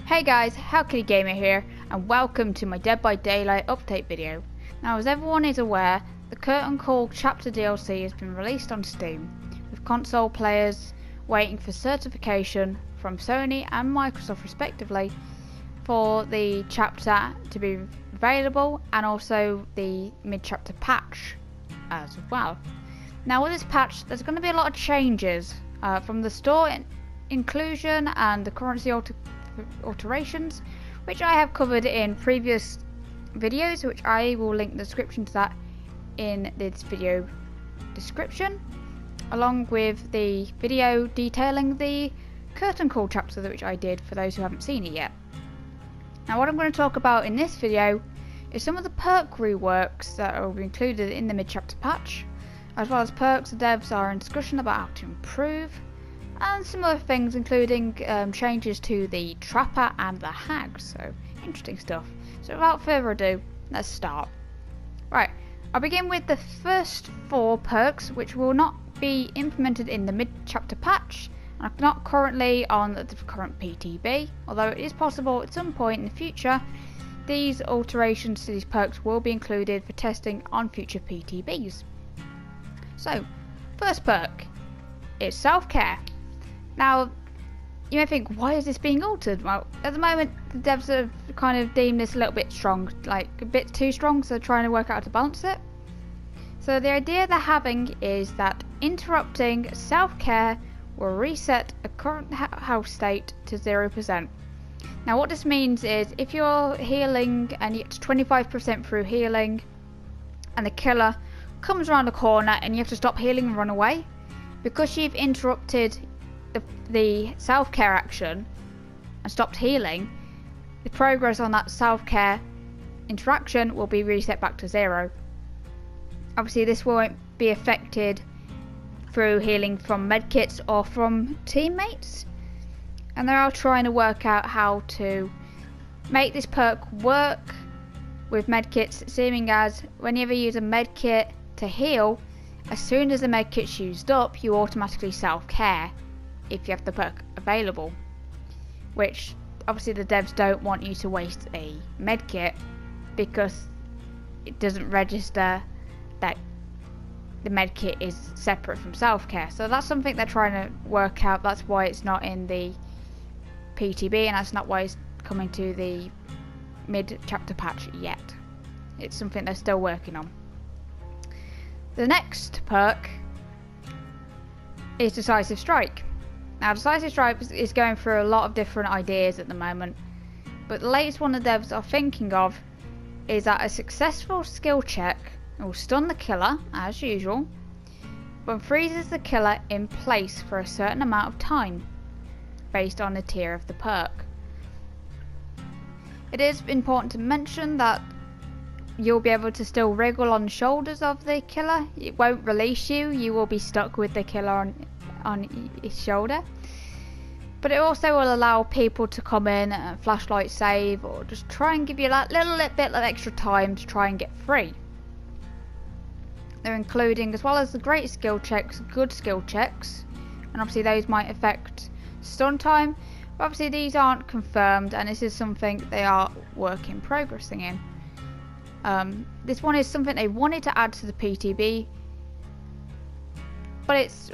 Hey guys, Hellkitty Gamer here, and welcome to my Dead by Daylight update video. Now, as everyone is aware, the Curtain Call Chapter DLC has been released on Steam, with console players waiting for certification from Sony and Microsoft respectively for the chapter to be available, and also the mid-chapter patch as well. Now with this patch, there's going to be a lot of changes from the store inclusion and the currency alterations, which I have covered in previous videos, which I will link the description to that in this video description, along with the video detailing the Curtain Call chapter which I did for those who haven't seen it yet. Now what I'm going to talk about in this video is some of the perk reworks that will be included in the mid-chapter patch, as well as perks the devs are in discussion about how to improve, and some other things including changes to the Trapper and the Hag, so interesting stuff. So without further ado, let's start. Right, I'll begin with the first 4 perks which will not be implemented in the mid-chapter patch, and are not currently on the current PTB, although it is possible at some point in the future these alterations to these perks will be included for testing on future PTBs. So, first perk is self-care. Now, you may think, why is this being altered? Well, at the moment, the devs have kind of deemed this a little bit strong, like a bit too strong, so they're trying to work out how to balance it. So the idea they're having is that interrupting self-care will reset a current health state to 0%. Now what this means is, if you're healing and you get to 25% through healing, and the killer comes around the corner and you have to stop healing and run away, because you've interrupted the self-care action and stopped healing, the progress on that self-care interaction will be reset back to 0. Obviously this won't be affected through healing from medkits or from teammates, and they are trying to work out how to make this perk work with medkits, seeming as whenever you use a medkit to heal, as soon as the medkit's used up, you automatically self-care if you have the perk available, which obviously the devs don't want you to waste a medkit because it doesn't register that the medkit is separate from self-care. So that's something they're trying to work out. That's why it's not in the PTB, and that's not why it's coming to the mid-chapter patch yet. It's something they're still working on. The next perk is Decisive Strike. Now Decisive Strike is going through a lot of different ideas at the moment, but the latest one the devs are thinking of is that a successful skill check will stun the killer as usual, but freezes the killer in place for a certain amount of time based on the tier of the perk. It is important to mention that you'll be able to still wriggle on the shoulders of the killer. It won't release you, you will be stuck with the killer on his shoulder, but it also will allow people to come in and flashlight save, or just try and give you that little bit of extra time to try and get free. They're including, as well as the great skill checks, good skill checks, and obviously those might affect stun time, but obviously these aren't confirmed, and this is something they are working progressing in. This one is something they wanted to add to the PTB, but it's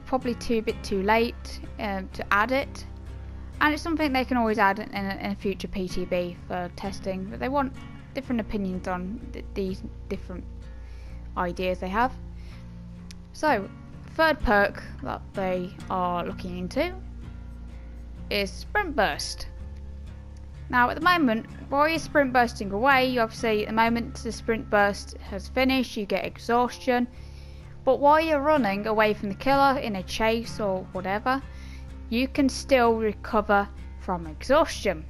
probably a bit too late to add it, and it's something they can always add in a future PTB for testing, but they want different opinions on these different ideas they have. So third perk that they are looking into is Sprint Burst. Now at the moment, while you're sprint bursting away, you obviously, at the moment the sprint burst has finished, you get exhaustion, but while you're running away from the killer in a chase or whatever, you can still recover from exhaustion,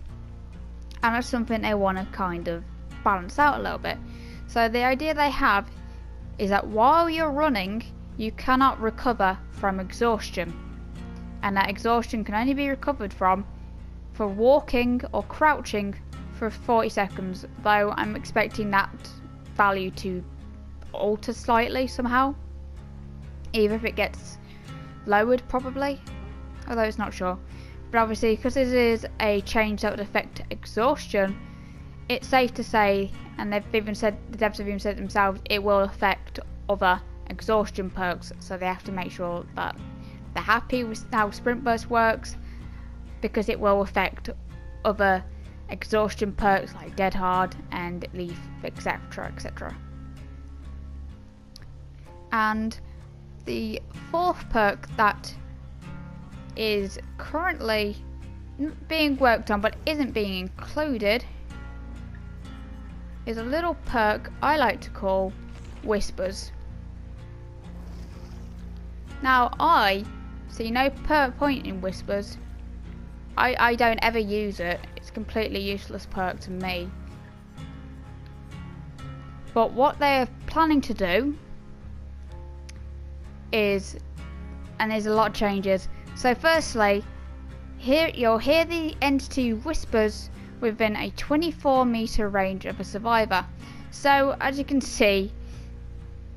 and that's something they want to kind of balance out a little bit. So the idea they have is that while you're running, you cannot recover from exhaustion, and that exhaustion can only be recovered from for walking or crouching for 40 seconds, though I'm expecting that value to alter slightly somehow, either if it gets lowered probably, although it's not sure. but obviously because this is a change that would affect exhaustion, it's safe to say, and they've even said, the devs have even said themselves, it will affect other exhaustion perks, so they have to make sure that they're happy with how Sprint Burst works, because it will affect other exhaustion perks like Dead Hard and Leaf, etc, etc. And the fourth perk that is currently being worked on but isn't being included is a little perk I like to call Whispers. Now I see no point in Whispers. I don't ever use it. It's a completely useless perk to me. But what they're planning to do is, and there's a lot of changes. So firstly, here you'll hear the entity Whispers within a 24-meter range of a survivor. So as you can see,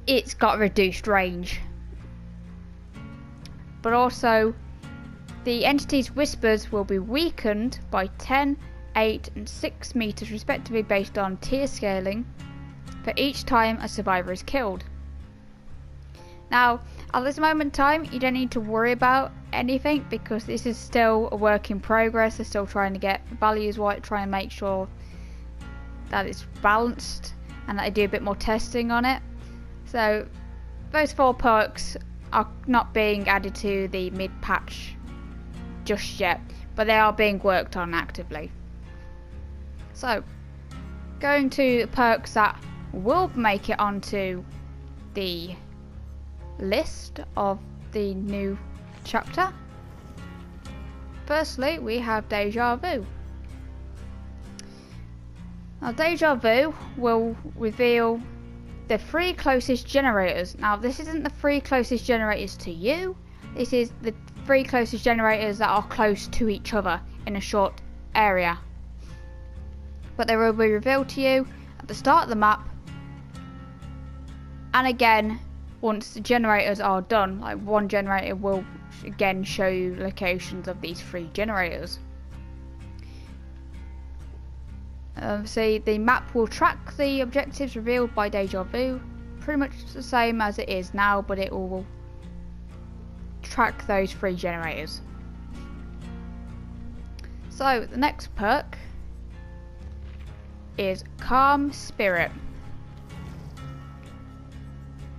it's got reduced range. But also, the entity's Whispers will be weakened by 10, 8 and 6 meters respectively based on tier scaling for each time a survivor is killed. Now, at this moment in time, you don't need to worry about anything because this is still a work in progress. They're still trying to get values right, trying to make sure that it's balanced and that they do a bit more testing on it. So those 4 perks are not being added to the mid-patch just yet, but they are being worked on actively. So, going to perks that will make it onto the list of the new chapter. Firstly, we have Deja Vu. Now, Deja Vu will reveal the 3 closest generators. Now, this isn't the 3 closest generators to you. This is the 3 closest generators that are close to each other in a short area. But they will be revealed to you at the start of the map, and again once the generators are done. Like, one generator will again show you locations of these 3 generators. See, the map will track the objectives revealed by Deja Vu, pretty much the same as it is now, but it will track those 3 generators. So the next perk is Calm Spirit.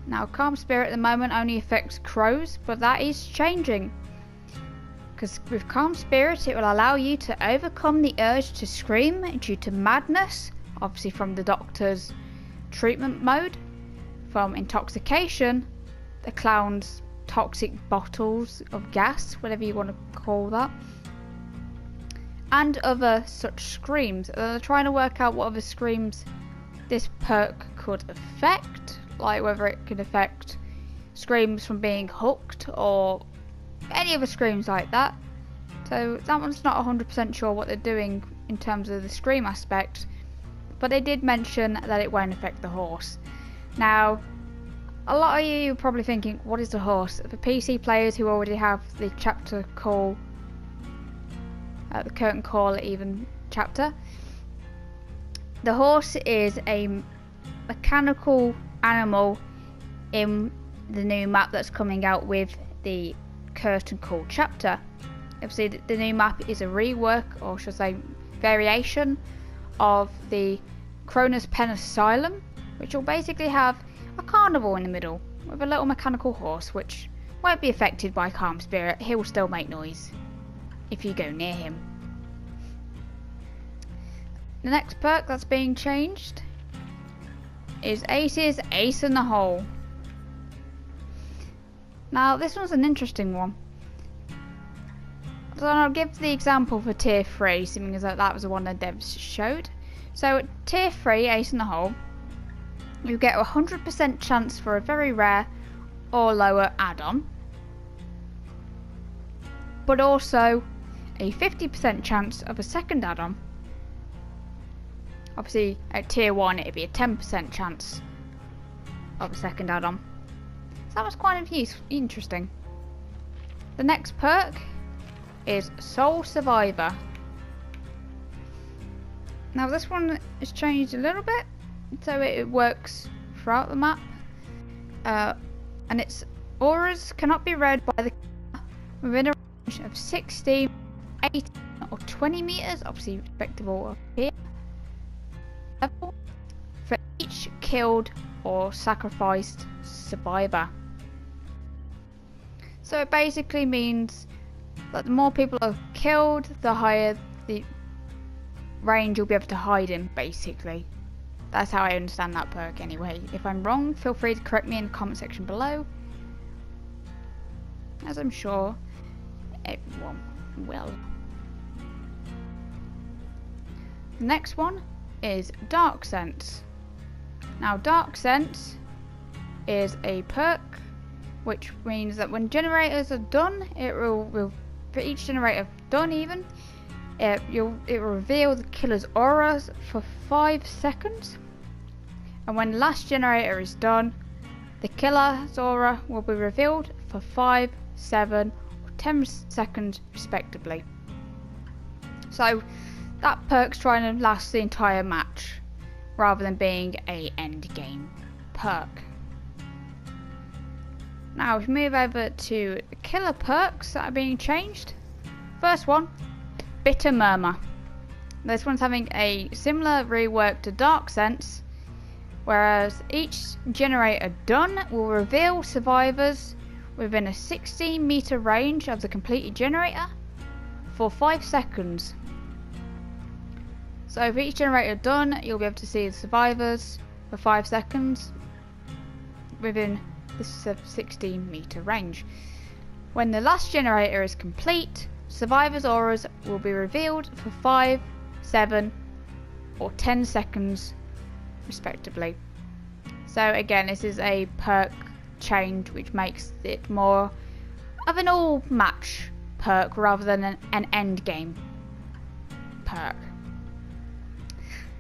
Now, Calm Spirit at the moment only affects crows, but that is changing. Because with Calm Spirit, it will allow you to overcome the urge to scream due to madness, obviously from the doctor's treatment mode, from intoxication, the clown's toxic bottles of gas, whatever you want to call that, and other such screams. They're trying to work out what other screams this perk could affect, like whether it could affect screams from being hooked or any other screams like that. So that one's not 100% sure what they're doing in terms of the scream aspect, but they did mention that it won't affect the horse. Now, a lot of you are probably thinking, what is the horse? For PC players who already have the chapter call, the curtain call even chapter, the horse is a mechanical animal in the new map that's coming out with the curtain call chapter. Obviously the new map is a rework, or should I say variation, of the Kronos Pen Asylum, which will basically have a carnival in the middle with a little mechanical horse which won't be affected by Calm Spirit. He will still make noise if you go near him. The next perk that's being changed is Ace's Ace in the Hole. Now, this one's an interesting one. So I'll give the example for tier 3, seeming as though that was the one the devs showed. So at tier 3, Ace in the Hole, you get a 100% chance for a very rare or lower add-on, but also a 50% chance of a second add-on. Obviously at tier 1 it'd be a 10% chance of a second add-on. So that was quite interesting. The next perk is Sole Survivor. Now this one has changed a little bit, so it works throughout the map, and its auras cannot be read by the killer within a range of 16, 18 or 20 meters, obviously respectable of here, level, for each killed or sacrificed survivor. So it basically means that the more people are killed, the higher the range you'll be able to hide in, basically. That's how I understand that perk anyway. If I'm wrong, feel free to correct me in the comment section below, as I'm sure everyone will. The next one is Dark Sense. Now Dark Sense is a perk which means that when generators are done, it will for each generator done even, it will reveal the killer's auras for 5 seconds, and when the last generator is done, the killer's aura will be revealed for 5, 7 or 10 seconds respectively. So that perk's trying to last the entire match rather than being a end game perk. Now we move over to the killer perks that are being changed. First one, Bitter Murmur. This one's having a similar rework to Dark Sense, whereas each generator done will reveal survivors within a 16 meter range of the completed generator for 5 seconds. So for each generator done, you'll be able to see the survivors for 5 seconds within this 16 meter range. When the last generator is complete, survivors' auras will be revealed for 5, 7 or 10 seconds respectively. So again, this is a perk change which makes it more of an all match perk rather than an end game perk.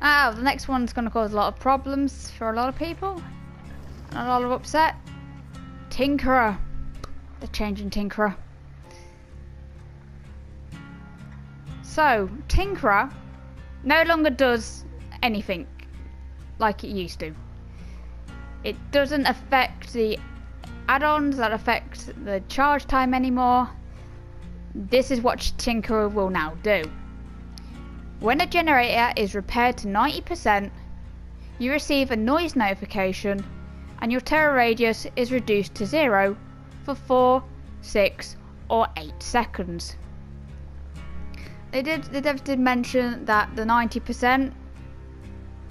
Now the next one's going to cause a lot of problems for a lot of people and a lot of upset. Tinkerer. The change in Tinkerer. So Tinkerer no longer does anything like it used to. It doesn't affect the add-ons that affect the charge time anymore. This is what Tinkerer will now do. When a generator is repaired to 90%, you receive a noise notification and your terror radius is reduced to 0 for 4, 6 or 8 seconds. The devs did mention that the 90%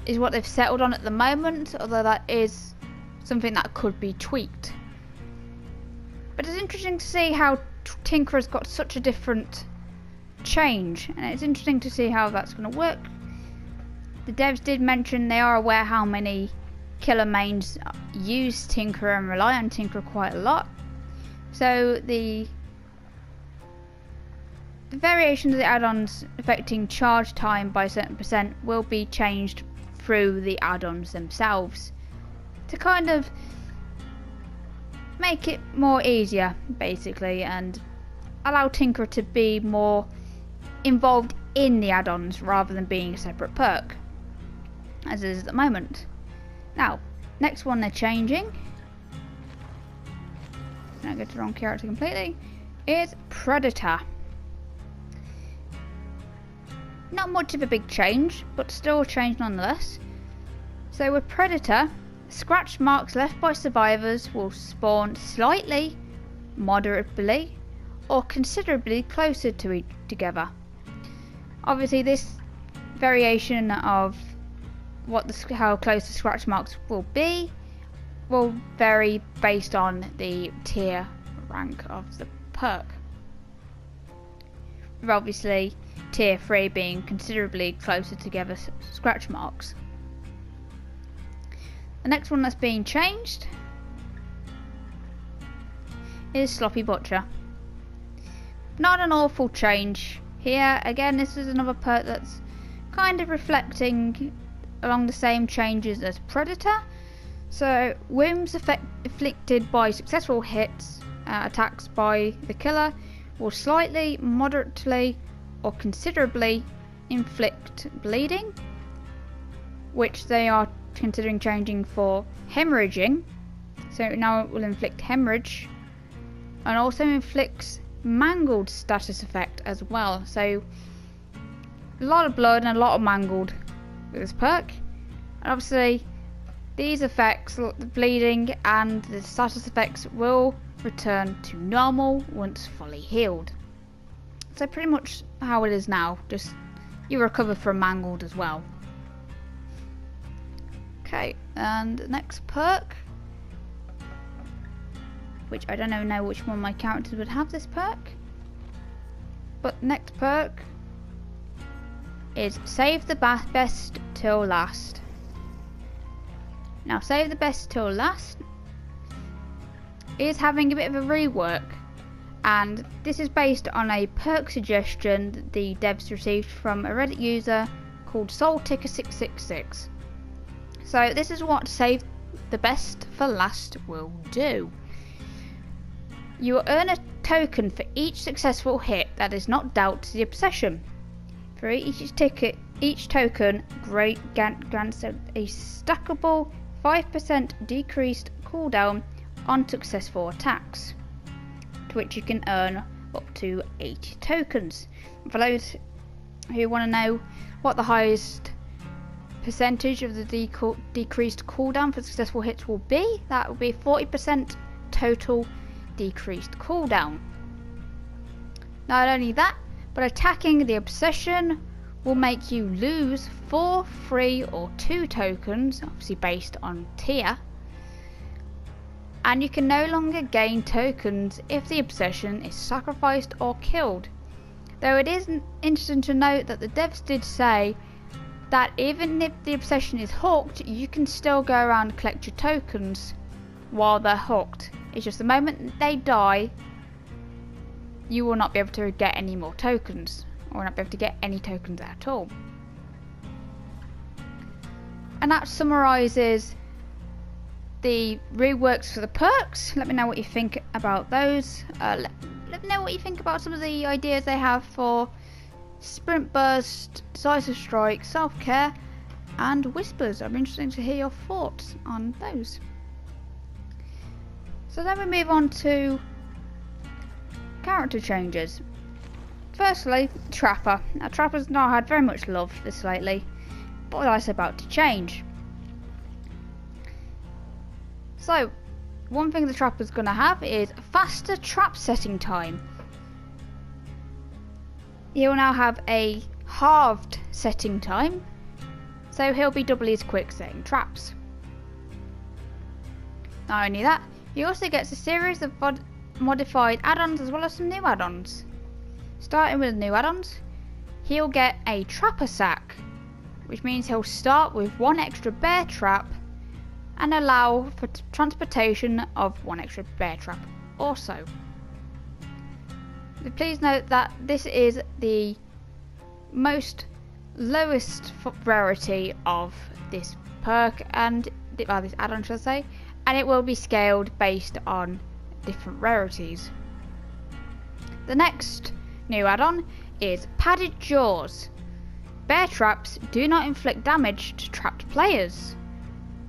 is what they've settled on at the moment, although that is something that could be tweaked. But it's interesting to see how Tinkerer's got such a different change, and it's interesting to see how that's going to work. The devs did mention they are aware how many killer mains use Tinkerer and rely on Tinkerer quite a lot, so the variations of the add-ons affecting charge time by a certain percent will be changed through the add-ons themselves to kind of make it more easier basically, and allow Tinkerer to be more involved in the add-ons rather than being a separate perk as it is at the moment. Now, next one they're changing, I go to the wrong character completely, is Predator. Not much of a big change, but still a change nonetheless. So with Predator, scratch marks left by survivors will spawn slightly, moderately, or considerably closer to together. Obviously this variation of how close the scratch marks will be will vary based on the tier rank of the perk. With obviously tier 3 being considerably closer together scratch marks. The next one that's being changed is Sloppy Butcher. Not an awful change here. Again, this is another perk that's kind of reflecting along the same changes as Predator. So wounds inflicted by successful hits, attacks by the killer will slightly, moderately or considerably inflict bleeding, which they are considering changing for hemorrhaging. So now it will inflict hemorrhage, and also inflicts mangled status effect as well. So a lot of blood and a lot of mangled with this perk. And obviously these effects, the bleeding and the status effects, will return to normal once fully healed. So pretty much how it is now, just you recover from mangled as well. Okay, and the next perk, which I don't even know which one of my characters would have this perk, but next perk is Save the Best Till Last. Now, Save the Best Till Last is having a bit of a rework, and this is based on a perk suggestion that the devs received from a Reddit user called SoulTicker666. So this is what Save the Best for Last will do. You will earn a token for each successful hit that is not dealt to the obsession. For each token grants a stackable 5% decreased cooldown on successful attacks, to which you can earn up to 80 tokens. For those who want to know what the highest percentage of the decreased cooldown for successful hits will be, that will be 40% total decreased cooldown. Not only that, but attacking the obsession will make you lose 4, 3 or 2 tokens, obviously based on tier, and you can no longer gain tokens if the obsession is sacrificed or killed. Though it is interesting to note that the devs did say that even if the obsession is hooked, you can still go around and collect your tokens while they're hooked. It's just the moment they die, you will not be able to get any more tokens, or not be able to get any tokens at all. And that summarises the reworks for the perks. Let me know what you think about those. Let me know what you think about some of the ideas they have for Sprint Burst, Decisive Strike, Self-Care and Whispers. I'm interested to hear your thoughts on those. So then we move on to character changes. Firstly, Trapper. Now, Trapper's not had very much love this lately, but that's about to change. So, one thing the Trapper's going to have is faster trap setting time. He'll now have a halved setting time, so he'll be doubly as quick setting traps. Not only that, he also gets a series of modified add-ons as well as some new add-ons. Starting with the new add-ons, he'll get a Trapper Sack, which means he'll start with 1 extra bear trap and allow for transportation of 1 extra bear trap also. Please note that this is the most lowest rarity of this perk, and this add-on should I say, and it will be scaled based on different rarities. The next new add-on is Padded Jaws. Bear traps do not inflict damage to trapped players,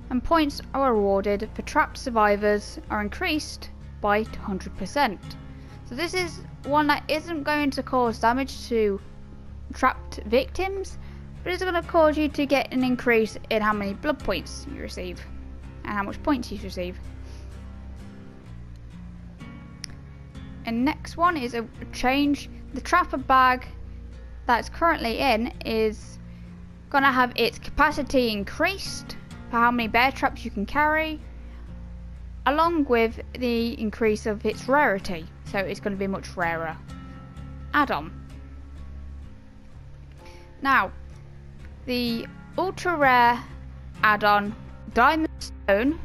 and points are awarded for trapped survivors are increased by 100%. So this is one that isn't going to cause damage to trapped victims, but it's going to cause you to get an increase in how many blood points you receive and how much points you receive. And next one is a change. The Trapper bag that's currently in is going to have its capacity increased for how many bear traps you can carry, along with the increase of its rarity, so it's going to be a much rarer add-on. Now, the ultra rare add-on Diamond Stone,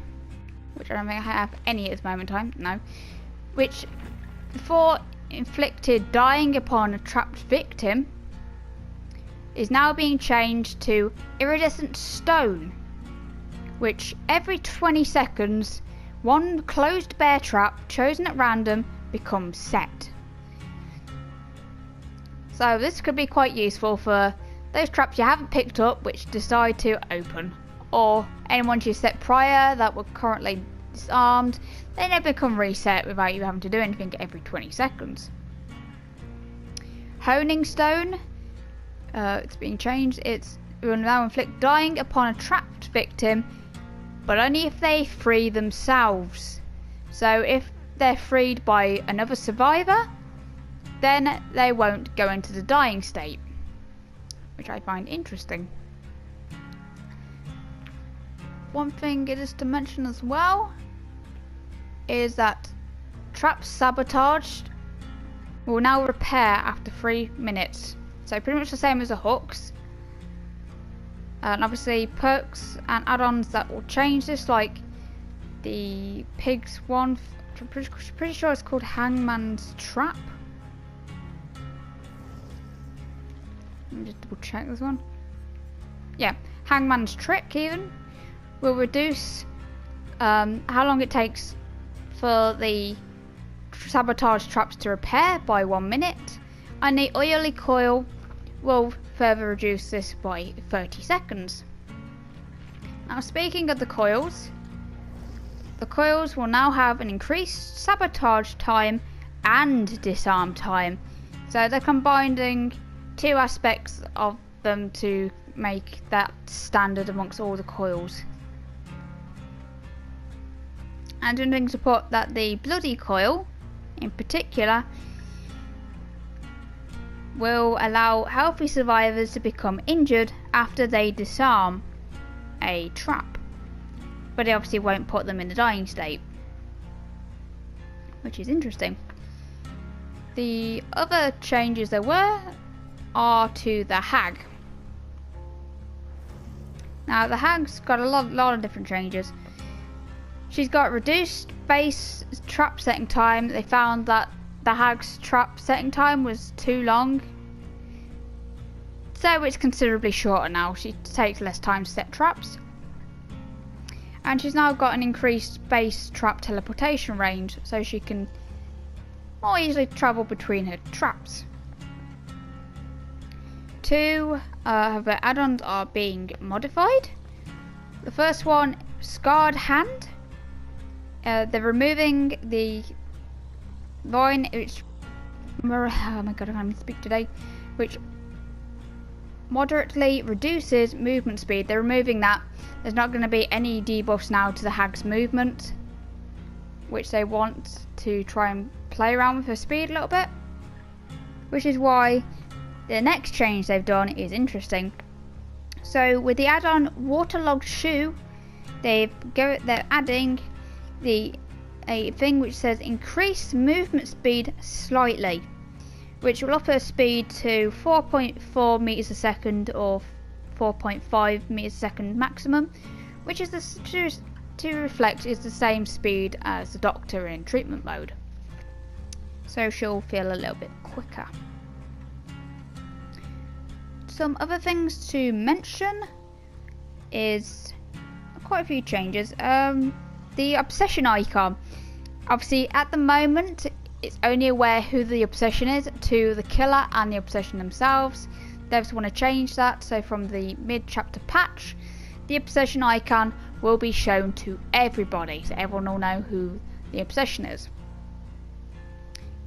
which I don't think I have any at this moment in time, no, which before inflicted dying upon a trapped victim, is now being changed to Iridescent Stone, which every 20 seconds 1 closed bear trap chosen at random becomes set. So this could be quite useful for those traps you haven't picked up which decide to open, or any ones you set prior that were currently disarmed. They never become reset without you having to do anything every 20 seconds. Honing Stone, it's being changed. It will now inflict dying upon a trapped victim, but only if they free themselves. So if they're freed by another survivor, then they won't go into the dying state, which I find interesting. One thing it is to mention as well is that traps sabotaged will now repair after 3 minutes. So pretty much the same as the hooks. And obviously perks and add-ons that will change this, like the pigs one, I'm pretty sure it's called Hangman's Trap. Let me just double check this one. Yeah, Hangman's Trick even will reduce how long it takes for the sabotage traps to repair by 1 minute, and the oily coil will further reduce this by 30 seconds. Now speaking of the coils will now have an increased sabotage time and disarm time. So they're combining two aspects of them to make that standard amongst all the coils. And interesting to put that the bloody coil in particular will allow healthy survivors to become injured after they disarm a trap, but it obviously won't put them in the dying state, which is interesting. The other changes there were are to the Hag. Now the Hag's got a lot of different changes. She's got reduced base trap setting time. They found that the Hag's trap setting time was too long, so it's considerably shorter now. She takes less time to set traps, and she's now got an increased base trap teleportation range, so she can more easily travel between her traps. Two of her add-ons are being modified. The first one, Scarred Hand. They're removing the vine, which oh my god, I can't even speak today, which moderately reduces movement speed. They're removing that. There's not going to be any debuffs now to the Hag's movement, which they want to try and play around with her speed a little bit, which is why the next change they've done is interesting. So with the add-on Waterlogged Shoe, they're adding a thing which says increase movement speed slightly, which will up her speed to 4.4 meters a second or 4.5 meters a second maximum, which is to reflect is the same speed as the Doctor in treatment mode, so she'll feel a little bit quicker. Some other things to mention is quite a few changes. The obsession icon, obviously at the moment it's only aware who the obsession is to the killer and the obsession themselves. They just want to change that, so from the mid-chapter patch the obsession icon will be shown to everybody, so everyone will know who the obsession is.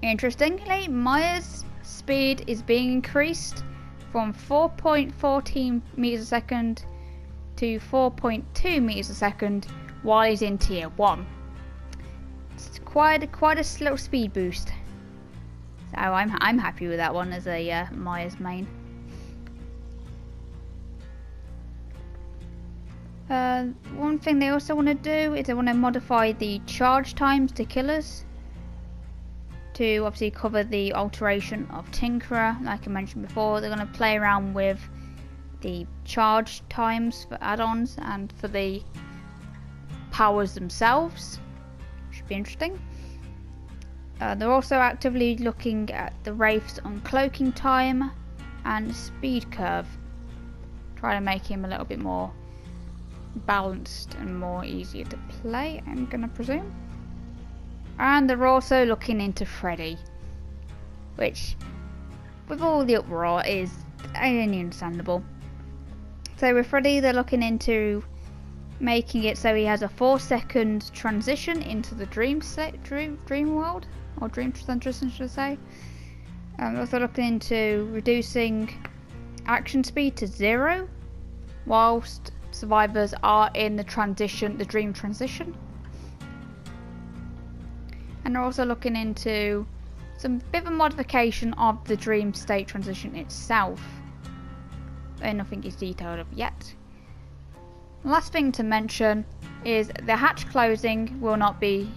Interestingly, Maya's speed is being increased from 4.14 meters a second to 4.2 meters a second while he's in tier 1. It's quite a little speed boost, so I'm happy with that one as a Maya's main. One thing they also want to do is they want to modify the charge times to killers to obviously cover the alteration of Tinkerer. Like I mentioned before, they're going to play around with the charge times for add-ons and for the powers themselves. Should be interesting. They're also actively looking at the Wraith's uncloaking time and speed curve, try to make him a little bit more balanced and more easier to play, I'm gonna presume. And they're also looking into Freddy, which with all the uproar, it is only understandable. So with Freddy, they're looking into making it so he has a 4-second transition into the dream world, or dream transition, should I say. Also looking into reducing action speed to 0 whilst survivors are in the dream transition. And they're also looking into some bit of a modification of the dream state transition itself. And nothing is detailed of yet. The last thing to mention is the hatch closing will not be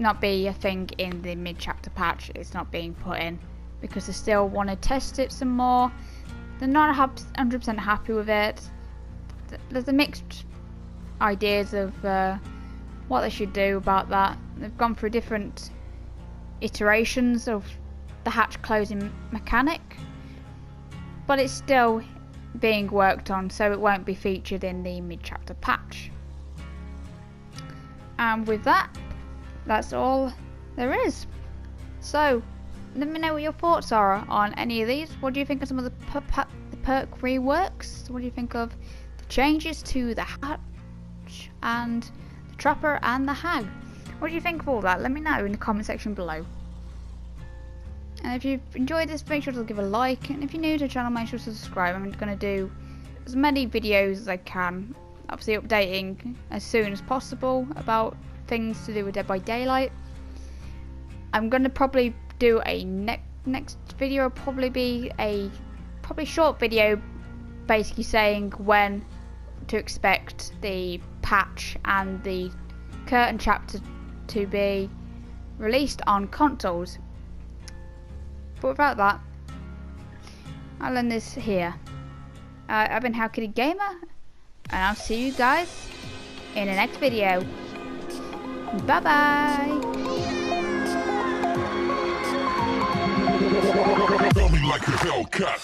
a thing in the mid-chapter patch. It's not being put in because they still want to test it some more. They're not 100% happy with it. There's a mixed ideas of what they should do about that. They've gone through different iterations of the hatch closing mechanic, but it's still being worked on, so it won't be featured in the mid-chapter patch. And with that, that's all there is. So let me know what your thoughts are on any of these. What do you think of some of the perk reworks? What do you think of the changes to the hatch and the Trapper and the Hag? What do you think of all that? Let me know in the comment section below. And if you've enjoyed this, make sure to give a like, and if you're new to the channel, make sure to subscribe. I'm going to do as many videos as I can, obviously updating as soon as possible about things to do with Dead by Daylight. I'm going to probably do a next video, will probably be a short video basically saying when to expect the patch and the curtain chapter to be released on consoles. But without that, I'll end this here. I've been Hellkitty Gamer, and I'll see you guys in the next video. Bye bye. Tell me like a Hellcat.